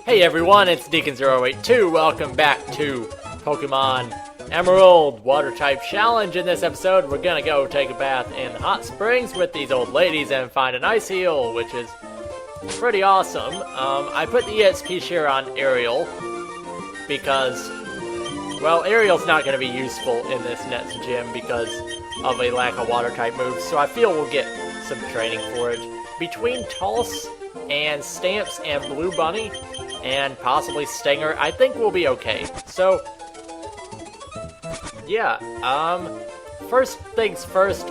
Hey everyone, it's Deacon082. Welcome back to Pokemon Emerald Water Type Challenge. In this episode, we're gonna go take a bath in hot springs with these old ladies and find an ice heal, which is pretty awesome. I put the EXP share on Ariel because, well, Ariel's not gonna be useful in this next gym because of a lack of water type moves, so I feel we'll get some training for it. Between Tulse and Stamps and Blue Bunny and possibly Stinger, I think we'll be okay. So, yeah, first things first,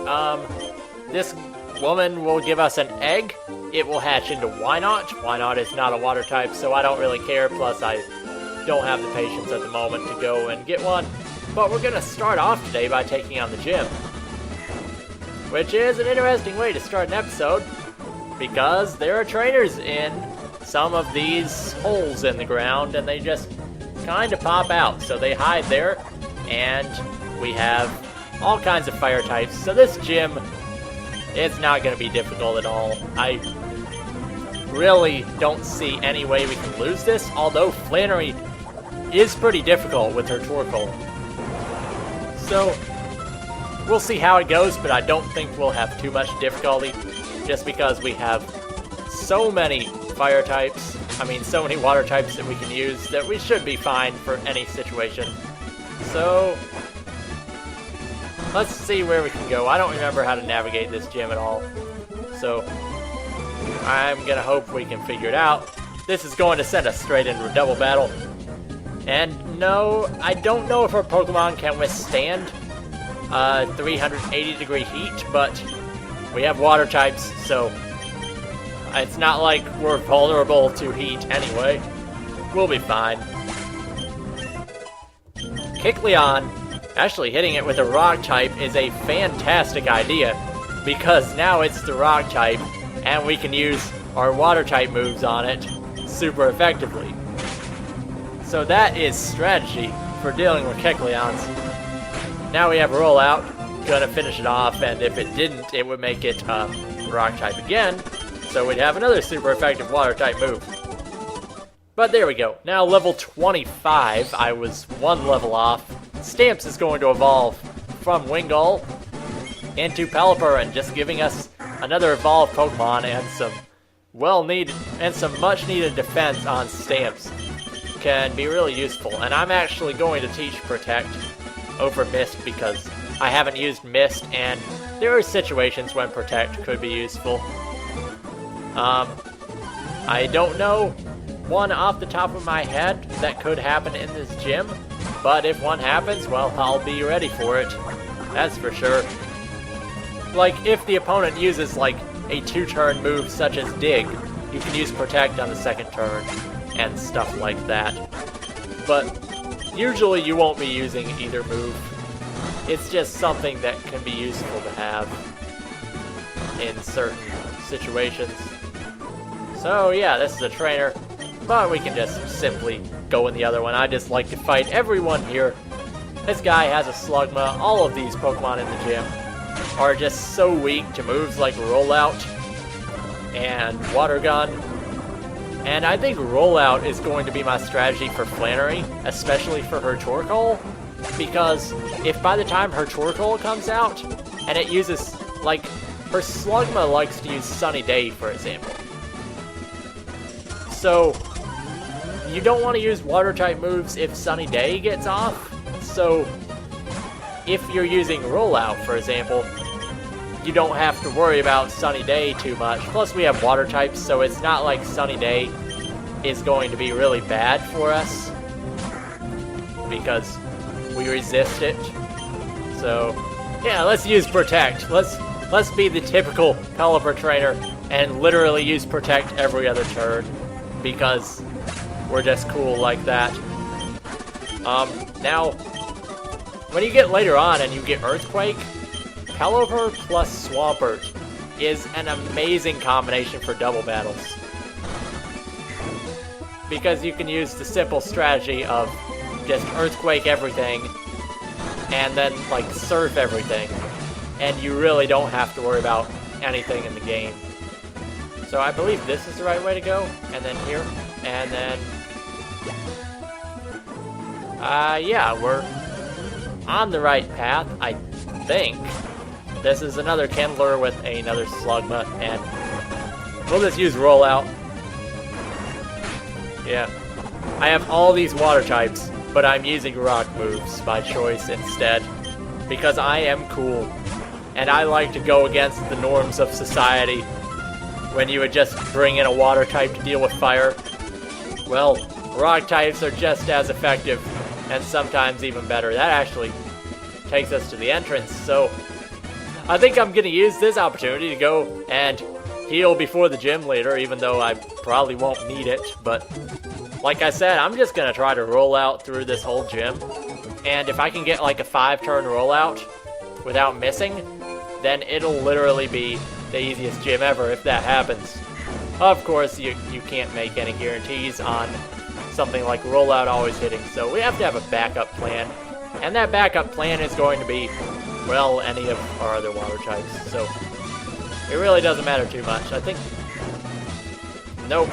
this woman will give us an egg. It will hatch into Wynot. Wynot is not a water type, so I don't really care, plus I don't have the patience at the moment to go and get one. But we're gonna start off today by taking on the gym, which is an interesting way to start an episode, because there are trainers in some of these holes in the ground, and they just kind of pop out. So they hide there, and we have all kinds of fire types. So this gym, it's not going to be difficult at all. I really don't see any way we can lose this, although Flannery is pretty difficult with her Torkoal. So we'll see how it goes, but I don't think we'll have too much difficulty, just because we have so many fire types, so many water types that we can use, that we should be fine for any situation. So, let's see where we can go. I don't remember how to navigate this gym at all, so I'm gonna hope we can figure it out. This is going to send us straight into a double battle, and no, I don't know if our Pokemon can withstand 380 degree heat, but we have water types, so it's not like we're vulnerable to heat anyway. We'll be fine. Kecleon, actually hitting it with a rock type is a fantastic idea, because now it's the rock type, and we can use our water type moves on it super effectively. So that is strategy for dealing with Kecleons. Now we have Rollout, gonna finish it off, and if it didn't, it would make it rock type again, so we'd have another super effective water type move. But there we go. Now level 25, I was one level off. Stamps is going to evolve from Wingull into Pelipper, just giving us another evolved Pokemon and some well-needed and some much-needed defense on Stamps can be really useful. And I'm actually going to teach Protect over Mist because I haven't used Mist, and there are situations when Protect could be useful. I don't know one off the top of my head that could happen in this gym, but if one happens, well, I'll be ready for it. That's for sure. Like, if the opponent uses, like, a 2-turn move such as Dig, you can use Protect on the second turn and stuff like that. But usually you won't be using either move. It's just something that can be useful to have in certain situations. So yeah, this is a trainer, but we can just simply go in the other one. I just like to fight everyone here. This guy has a Slugma. All of these Pokemon in the gym are just so weak to moves like Rollout and Water Gun. And I think Rollout is going to be my strategy for Flannery, especially for her Torkoal, because if by the time her Torkoal comes out, and it uses, like, her Slugma likes to use Sunny Day, for example. So, you don't want to use water-type moves if Sunny Day gets off, so if you're using Rollout, for example, you don't have to worry about Sunny Day too much. Plus, we have water types, so it's not like Sunny Day is going to be really bad for us, because we resist it. So, yeah, let's use Protect. Let's be the typical Pelipper trainer and literally use Protect every other turn, because we're just cool like that. Now, when you get later on and you get Earthquake, Pelipper plus Swampert is an amazing combination for double battles, because you can use the simple strategy of just Earthquake everything and then, like, Surf everything, and you really don't have to worry about anything in the game. So I believe this is the right way to go, and then here, and then Yeah, we're on the right path, I think. This is another Kindler with another Slugma, and we'll just use Rollout. Yeah. I have all these water types, but I'm using rock moves by choice instead, because I am cool, and I like to go against the norms of society. When you would just bring in a water type to deal with fire, well, rock types are just as effective, and sometimes even better. That actually takes us to the entrance, so I think I'm going to use this opportunity to go and heal before the gym leader, even though I probably won't need it, but like I said, I'm just going to try to roll out through this whole gym, and if I can get like a 5-turn rollout without missing, then it'll literally be the easiest gym ever if that happens. Of course, you can't make any guarantees on something like rollout always hitting, so we have to have a backup plan, and that backup plan is going to be, well, any of our other water types, so it really doesn't matter too much. I think... Nope.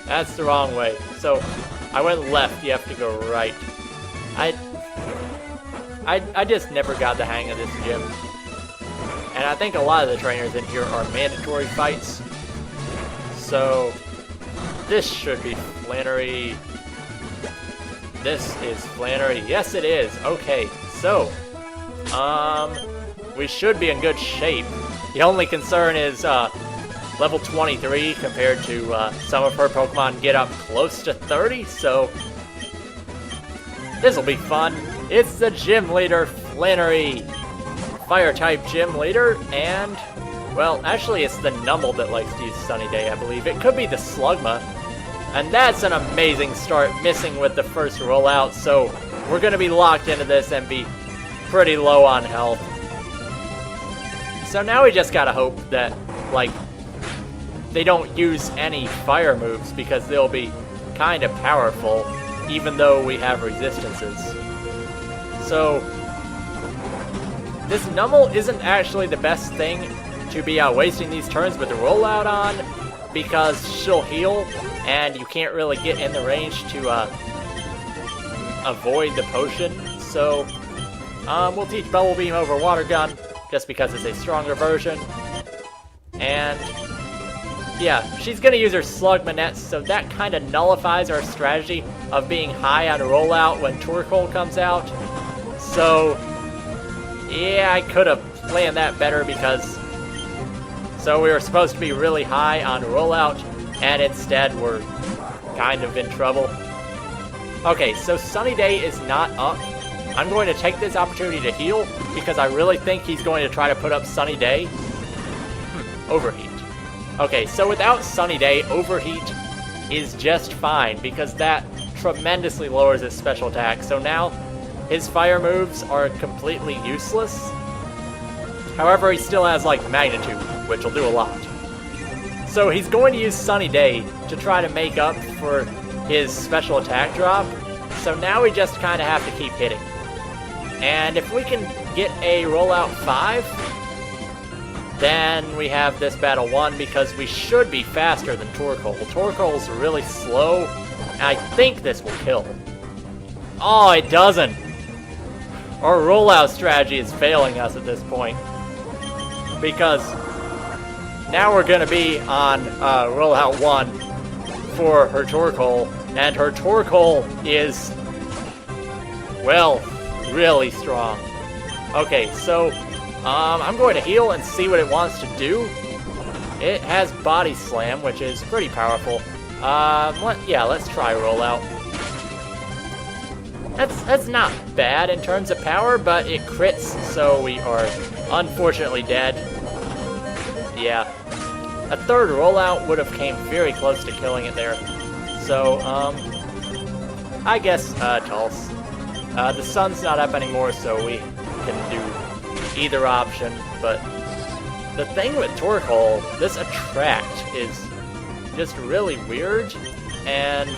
That's the wrong way. So, I went left, you have to go right. I just never got the hang of this gym. And I think a lot of the trainers in here are mandatory fights. So, this should be Flannery. This is Flannery. Yes, it is. Okay, so, we should be in good shape. The only concern is, level 23 compared to some of her Pokemon get up close to 30, so this will be fun. It's the gym leader, Flannery. Fire-type gym leader, and, well, actually it's the Numble that likes to use Sunny Day, I believe. It could be the Slugma, and that's an amazing start, missing with the first rollout, so we're going to be locked into this and be pretty low on health. So now we just gotta hope that, like, they don't use any fire moves because they'll be kind of powerful, even though we have resistances. So, this Numble isn't actually the best thing to be wasting these turns with the rollout on, because she'll heal, and you can't really get in the range to avoid the potion. So, we'll teach Bubble Beam over Water Gun, just because it's a stronger version. And yeah, she's going to use her Slugmanette, so that kind of nullifies our strategy of being high on rollout when Torkoal comes out. So, yeah, I could have planned that better because... So we were supposed to be really high on rollout, and instead we're kind of in trouble. Okay, so Sunny Day is not up. I'm going to take this opportunity to heal, because I really think he's going to try to put up Sunny Day. Overheat. Okay, so without Sunny Day, Overheat is just fine, because that tremendously lowers his special attack. So now, his fire moves are completely useless. However, he still has, like, Magnitude, which will do a lot. So he's going to use Sunny Day to try to make up for his special attack drop. So now we just kind of have to keep hitting. And if we can get a rollout 5, then we have this battle won, because we should be faster than Torkoal. Torkoal's really slow, and I think this will kill. Oh, it doesn't! Our rollout strategy is failing us at this point, because now we're going to be on rollout 1 for her Torkoal, and her Torkoal is, well, really strong. Okay, so I'm going to heal and see what it wants to do. It has Body Slam, which is pretty powerful. Let's try Rollout. That's not bad in terms of power, but it crits, so we are unfortunately dead. Yeah. A third Rollout would have came very close to killing it there. So, I guess, Tulse. The sun's not up anymore, so we can do either option, but the thing with Torkoal, this Attract is just really weird, and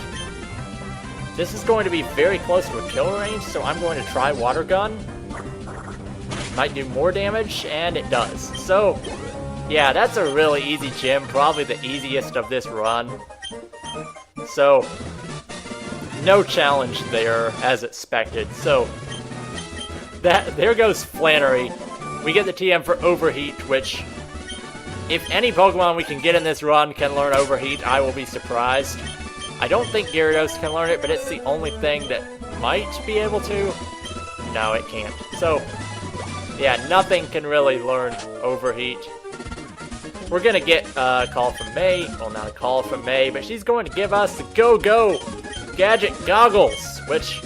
this is going to be very close to a kill range, so I'm going to try Water Gun. Might do more damage, and it does. So, yeah, that's a really easy gym, probably the easiest of this run. So, no challenge there as expected. So there goes Flannery. We get the TM for Overheat, which if any Pokemon we can get in this run can learn Overheat, I will be surprised. I don't think Gyarados can learn it, but it's the only thing that might be able to. No, it can't. So, yeah, nothing can really learn Overheat. We're going to get a call from May. Well, not a call from May, but she's going to give us the Go-Go Gadget Goggles, which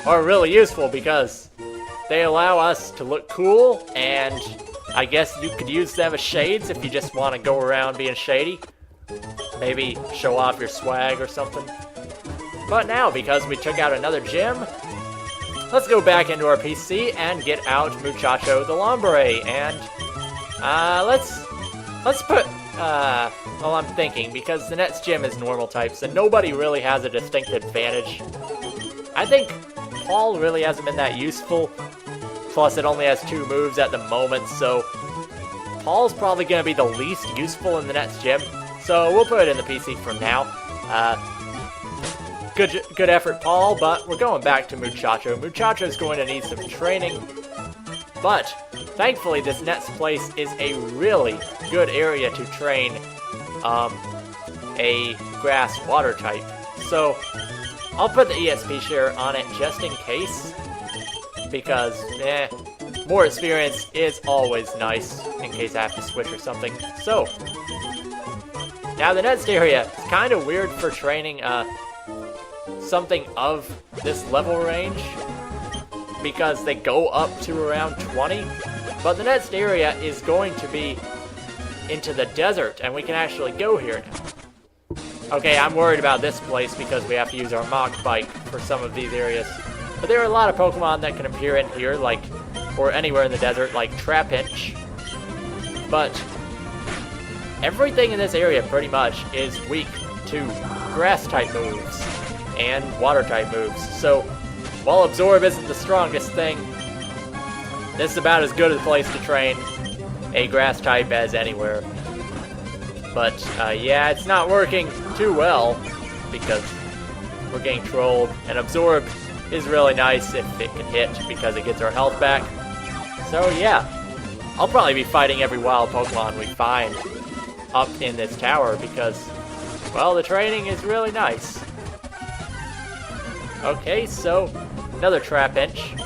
are really useful because they allow us to look cool, and I guess you could use them as shades if you just want to go around being shady. Maybe show off your swag or something. But now, because we took out another gym, let's go back into our PC and get out Muchacho the Lombre, and let's put, well, I'm thinking, because the next gym is normal types, and nobody really has a distinct advantage. I think Paul really hasn't been that useful, plus it only has 2 moves at the moment, so Paul's probably going to be the least useful in the next gym, so we'll put it in the PC for now. Good effort, Paul, but we're going back to Muchacho. Muchacho's going to need some training, but thankfully this next place is a really good area to train a grass water type. So I'll put the ESP share on it just in case, because more experience is always nice in case I have to switch or something. So now the next area is kind of weird for training something of this level range, because they go up to around 20, but the next area is going to be into the desert, and we can actually go here now. Okay, I'm worried about this place because we have to use our Mach Bike for some of these areas, but there are a lot of Pokemon that can appear in here, like, or anywhere in the desert, like Trapinch, but everything in this area pretty much is weak to grass-type moves and water-type moves. So, while Absorb isn't the strongest thing, this is about as good a place to train a grass-type as anywhere. But, yeah, it's not working too well, because we're getting trolled, and Absorb is really nice if it can hit, because it gets our health back. So, yeah, I'll probably be fighting every wild Pokemon we find up in this tower, because, well, the training is really nice. Okay, so another Trapinch.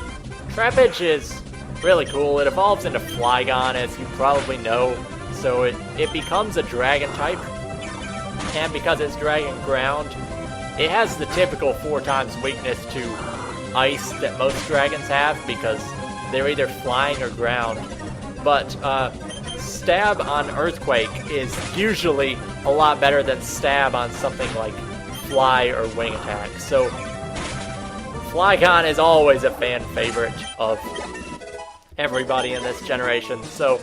Trapinch is really cool. It evolves into Flygon, as you probably know, so it becomes a dragon type. And because it's dragon ground, it has the typical 4 times weakness to ice that most dragons have, because they're either flying or ground. But Stab on Earthquake is usually a lot better than Stab on something like Fly or Wing Attack. So Flygon is always a fan favorite of everybody in this generation. So,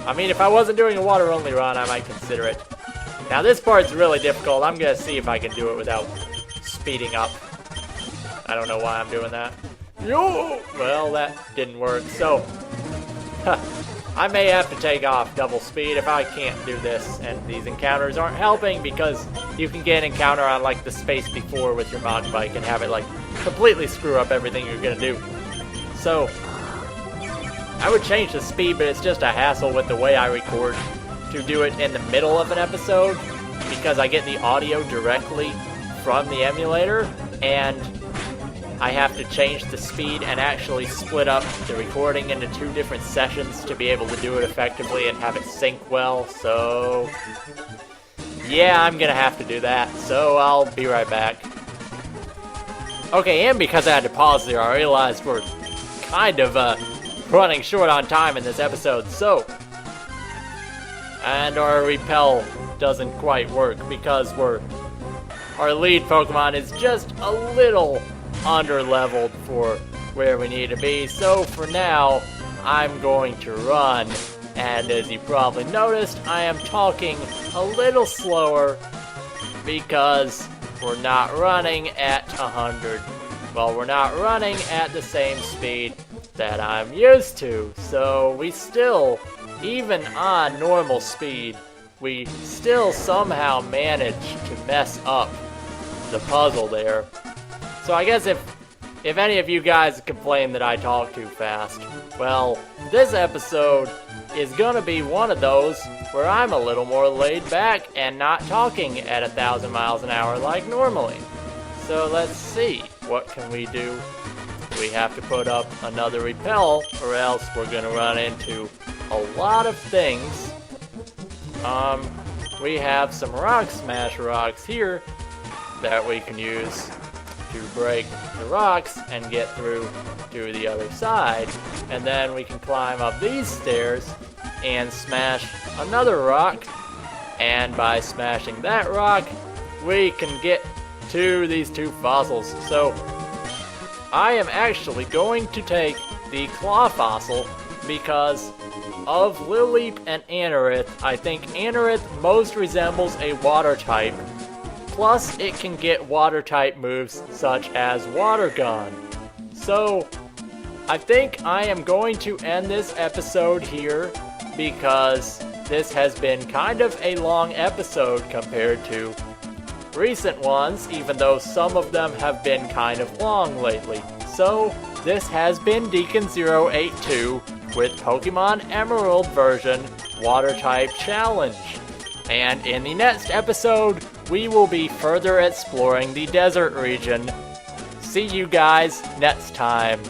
I mean, if I wasn't doing a water-only run, I might consider it. Now, this part's really difficult. I'm going to see if I can do it without speeding up. I don't know why I'm doing that. Yo! Well, that didn't work. So, I may have to take off double speed if I can't do this, and these encounters aren't helping, because you can get an encounter on, like, the space before with your Mach Bike and have it, like, completely screw up everything you're gonna do. So, I would change the speed, but it's just a hassle with the way I record to do it in the middle of an episode, because I get the audio directly from the emulator, and I have to change the speed and actually split up the recording into 2 different sessions to be able to do it effectively and have it sync well. So, yeah, I'm gonna have to do that, so I'll be right back. Okay, and because I had to pause there, I realized we're kind of running short on time in this episode, so, and our repel doesn't quite work because our lead Pokemon is just a little under-leveled for where we need to be. So for now, I'm going to run, and as you probably noticed, I am talking a little slower because we're not running at 100. Well, we're not running at the same speed that I'm used to, so we still, even on normal speed, we still somehow manage to mess up the puzzle there. So I guess if any of you guys complain that I talk too fast, well, this episode is gonna be one of those where I'm a little more laid back and not talking at 1,000 miles an hour like normally. So let's see, what can we do? We have to put up another repel, or else we're gonna run into a lot of things. We have some rock smash rocks here that we can use to break the rocks and get through to the other side. And then we can climb up these stairs and smash another rock. And by smashing that rock, we can get to these two fossils. So I am actually going to take the claw fossil because of Lilip and Anorith. I think Anorith most resembles a water type. Plus, it can get water type moves such as Water Gun. So, I think I am going to end this episode here because this has been kind of a long episode compared to recent ones, even though some of them have been kind of long lately. So, this has been Deacon082 with Pokemon Emerald version Water Type Challenge. And in the next episode, we will be further exploring the desert region. See you guys next time.